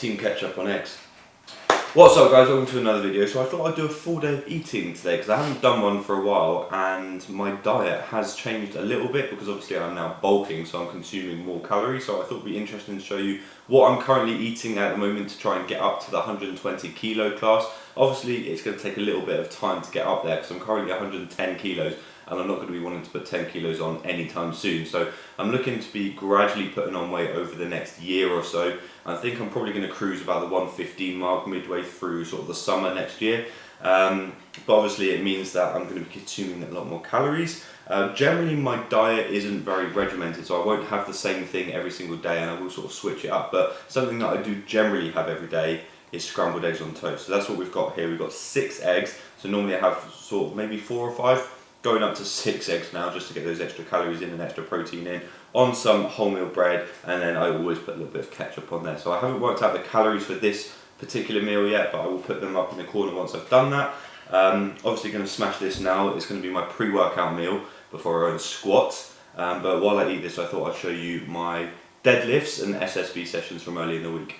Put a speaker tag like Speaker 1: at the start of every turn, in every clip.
Speaker 1: Team Ketchup on X. What's up guys, welcome to another video. So I thought I'd do a full day of eating today because I haven't done one for a while and my diet has changed a little bit because obviously I'm now bulking, so I'm consuming more calories. So I thought it'd be interesting to show you what I'm currently eating at the moment to try and get up to the 120 kilo class. Obviously it's going to take a little bit of time to get up there because I'm currently 110 kilos and I'm not going to be wanting to put 10 kilos on anytime soon. So I'm looking to be gradually putting on weight over the next year or so. I think I'm probably going to cruise about the 115 mark midway through sort of the summer next year. But obviously it means that I'm going to be consuming a lot more calories. Generally my diet isn't very regimented, so I won't have the same thing every single day and I will sort of switch it up. But something that I do generally have every day is scrambled eggs on toast. So that's what we've got here. We've got 6 eggs. So normally I have sort of maybe 4 or 5. Going up to 6 eggs now just to get those extra calories in and extra protein in, on some wholemeal bread, and then I always put a little bit of ketchup on there. So I haven't worked out the calories for this particular meal yet, but I will put them up in the corner once I've done that. Obviously going to smash this now. It's going to be my pre-workout meal before I go and squat. But while I eat this, I thought I'd show you my deadlifts and SSB sessions from early in the week.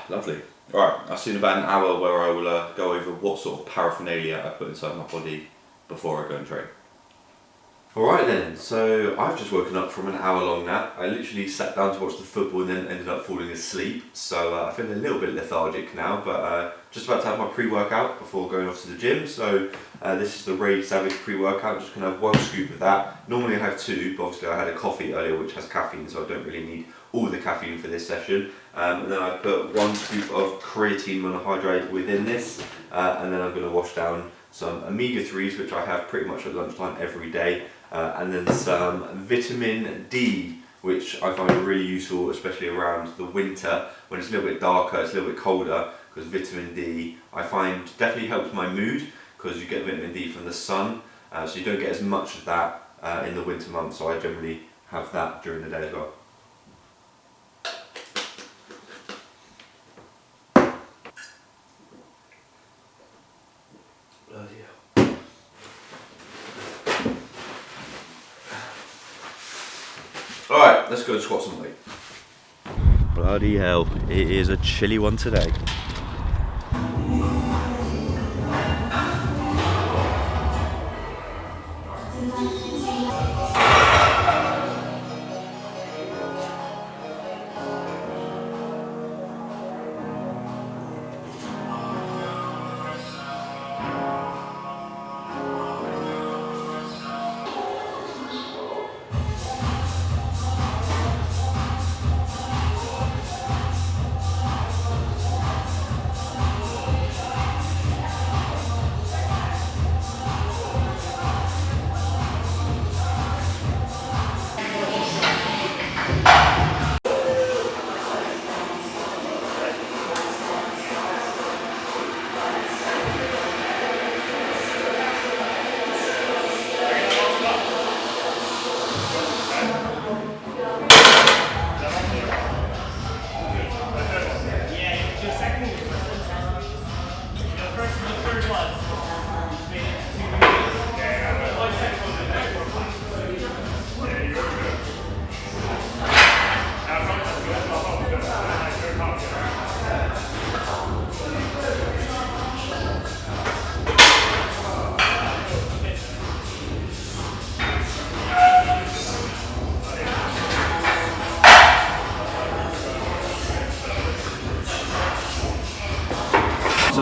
Speaker 1: Lovely. Alright, I've seen about an hour where I will go over what sort of paraphernalia I put inside my body before I go and train. Alright then, so I've just woken up from an hour-long nap. I literally sat down to watch the football and then ended up falling asleep. So I feel a little bit lethargic now, but just about to have my pre-workout before going off to the gym. So this is the Raid Savage pre-workout. I'm just going to have 1 scoop of that. Normally I have 2, but obviously I had a coffee earlier which has caffeine, so I don't really need all the caffeine for this session. And then I put 1 scoop of creatine monohydrate within this, and then I'm going to wash down some omega-3s, which I have pretty much at lunchtime every day, and then some vitamin D, which I find really useful, especially around the winter when it's a little bit darker, it's a little bit colder, because vitamin D I find definitely helps my mood, because you get vitamin D from the sun, so you don't get as much of that in the winter months, so I generally have that during the day as well. Alright, let's go and squat some weight. Bloody hell, it is a chilly one today.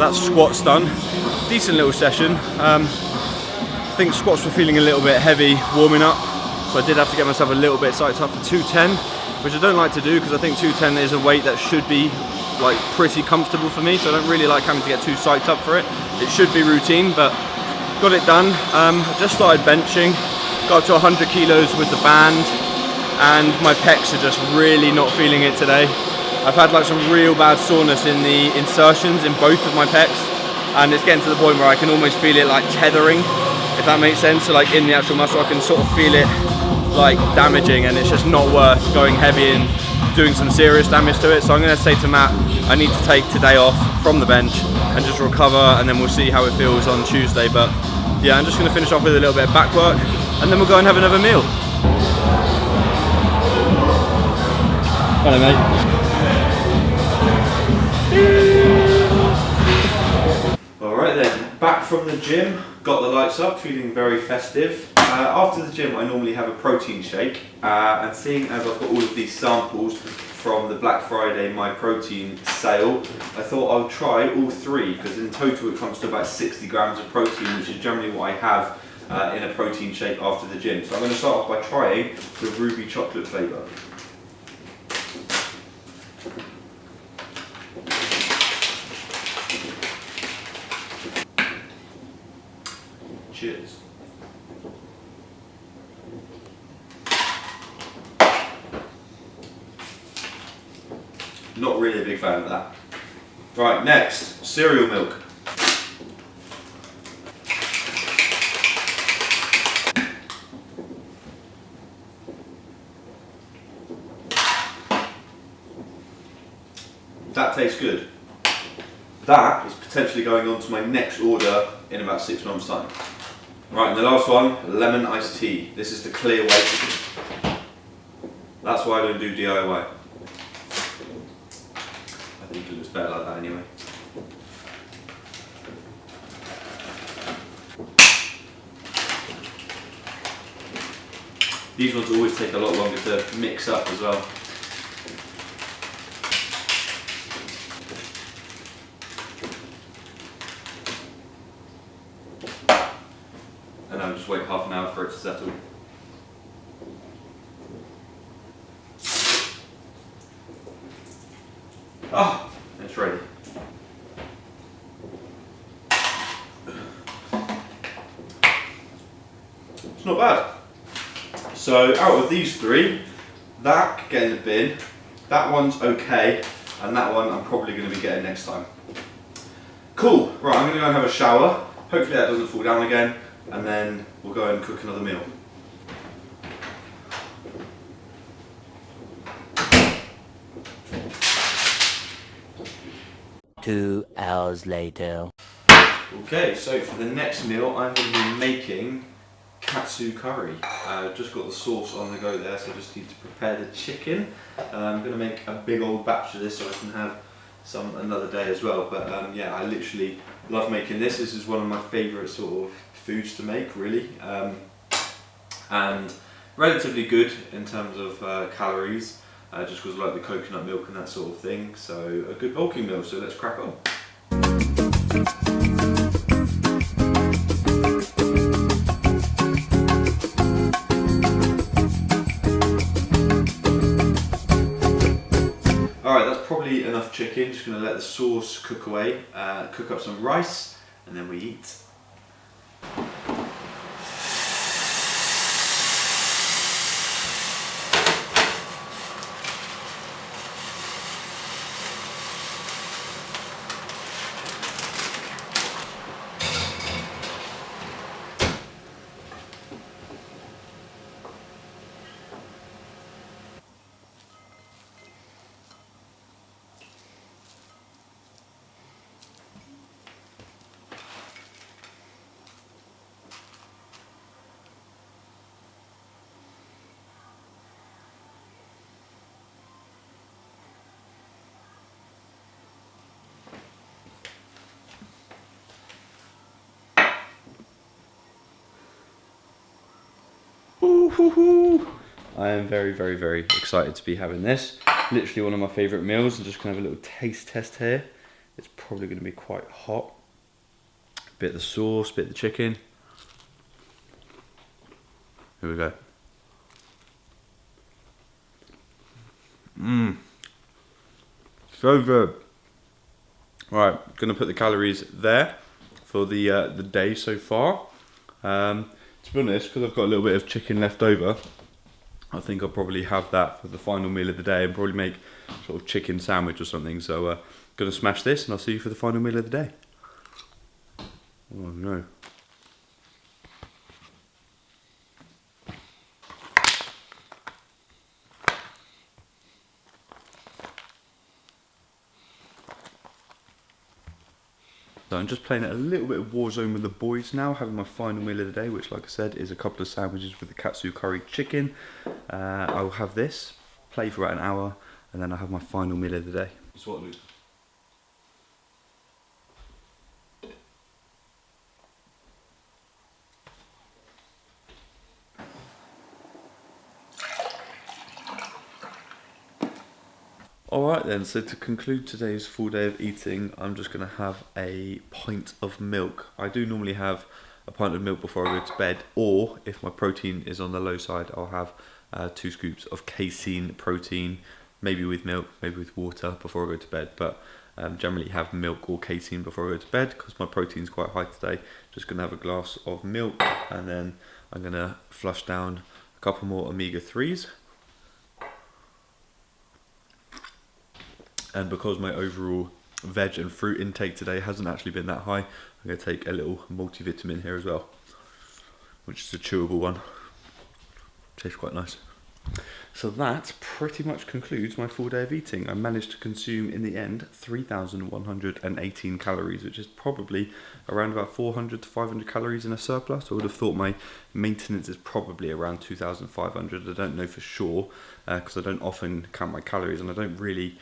Speaker 1: that's squats done. Decent little session. I think squats were feeling a little bit heavy warming up, so I did have to get myself a little bit psyched up for 210, which I don't like to do because I think 210 is a weight that should be like pretty comfortable for me, so I don't really like having to get too psyched up for it. It should be routine, but got it done. I just started benching, got to 100 kilos with the band, and my pecs are just really not feeling it today. I've had like some real bad soreness in the insertions in both of my pecs, and it's getting to the point where I can almost feel it like tethering, if that makes sense. So like in the actual muscle I can sort of feel it like damaging, and it's just not worth going heavy and doing some serious damage to it. So I'm going to say to Matt, I need to take today off from the bench and just recover, and then we'll see how it feels on Tuesday. But yeah, I'm just going to finish off with a little bit of back work, and then we'll go and have another meal. Hello mate. Alright then, back from the gym, got the lights up, feeling very festive. After the gym I normally have a protein shake, and seeing as I've got all of these samples from the Black Friday My Protein sale, I thought I'll try all three, because in total it comes to about 60 grams of protein, which is generally what I have in a protein shake after the gym. So I'm going to start off by trying the ruby chocolate flavour. Cheers. Not really a big fan of that. Right, next, cereal milk. That tastes good. That is potentially going on to my next order in about 6 months' time. Right, and the last one, lemon iced tea. This is the clear weight. That's why I don't do DIY. I think it looks better like that anyway. These ones always take a lot longer to mix up as well. And I'll just wait half an hour for it to settle. Ah, it's ready. It's not bad. So out of these three, that could get in the bin, that one's okay, and that one I'm probably going to be getting next time. Cool, right, I'm going to go and have a shower. Hopefully that doesn't fall down again, and then we'll go and cook another meal.
Speaker 2: 2 hours later.
Speaker 1: Okay, so for the next meal I'm going to be making katsu curry. Just got the sauce on the go there, so I just need to prepare the chicken. I'm going to make a big old batch of this so I can have some another day as well. But yeah, I literally love making this. This is one of my favourite sort of foods to make, really. And relatively good in terms of calories, just because I like the coconut milk and that sort of thing. So a good bulking meal, so let's crack on. Alright, that's probably enough chicken. Just going to let the sauce cook away, cook up some rice, and then we eat. I am very, very, very excited to be having this. Literally one of my favourite meals. I'm just going to have a little taste test here. it's probably going to be quite hot. Bit of the sauce, bit of the chicken. Here we go. So good. Right, gonna put the calories there for the day so far. To be honest, because I've got a little bit of chicken left over, I think I'll probably have that for the final meal of the day and probably make sort of chicken sandwich or something. So gonna smash this and I'll see you for the final meal of the day. Oh no. So I'm just playing a little bit of Warzone with the boys now, having my final meal of the day, which like I said is a couple of sandwiches with the katsu curry chicken. I'll have this, play for about an hour, and then I'll have my final meal of the day. Alright then, so to conclude today's full day of eating, I'm just going to have a pint of milk. I do normally have a pint of milk before I go to bed, or if my protein is on the low side, I'll have 2 scoops of casein protein, maybe with milk, maybe with water before I go to bed, but generally have milk or casein before I go to bed because my protein's quite high today. Just going to have a glass of milk and then I'm going to flush down a couple more omega-3s. And because my overall veg and fruit intake today hasn't actually been that high, I'm going to take a little multivitamin here as well, which is a chewable one. Tastes quite nice. So that pretty much concludes my full day of eating. I managed to consume in the end 3,118 calories, which is probably around about 400 to 500 calories in a surplus. I would have thought my maintenance is probably around 2,500. I don't know for sure because I don't often count my calories, and I don't really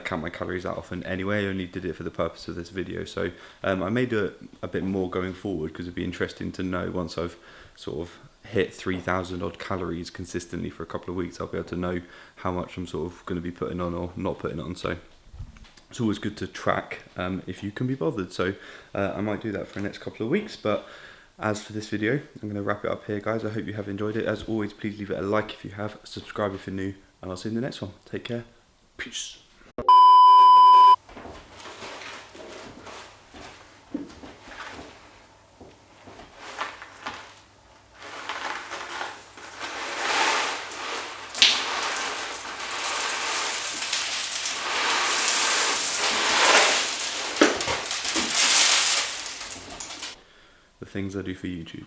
Speaker 1: count my calories that often anyway. I only did it for the purpose of this video. So I may do it a bit more going forward because it'd be interesting to know once I've sort of hit 3,000 odd calories consistently for a couple of weeks. I'll be able to know how much I'm sort of going to be putting on or not putting on. So it's always good to track if you can be bothered. So I might do that for the next couple of weeks. But as for this video, I'm going to wrap it up here, guys. I hope you have enjoyed it. As always, please leave it a like if you have, subscribe if you're new, and I'll see you in the next one. Take care. Peace. The things I do for YouTube.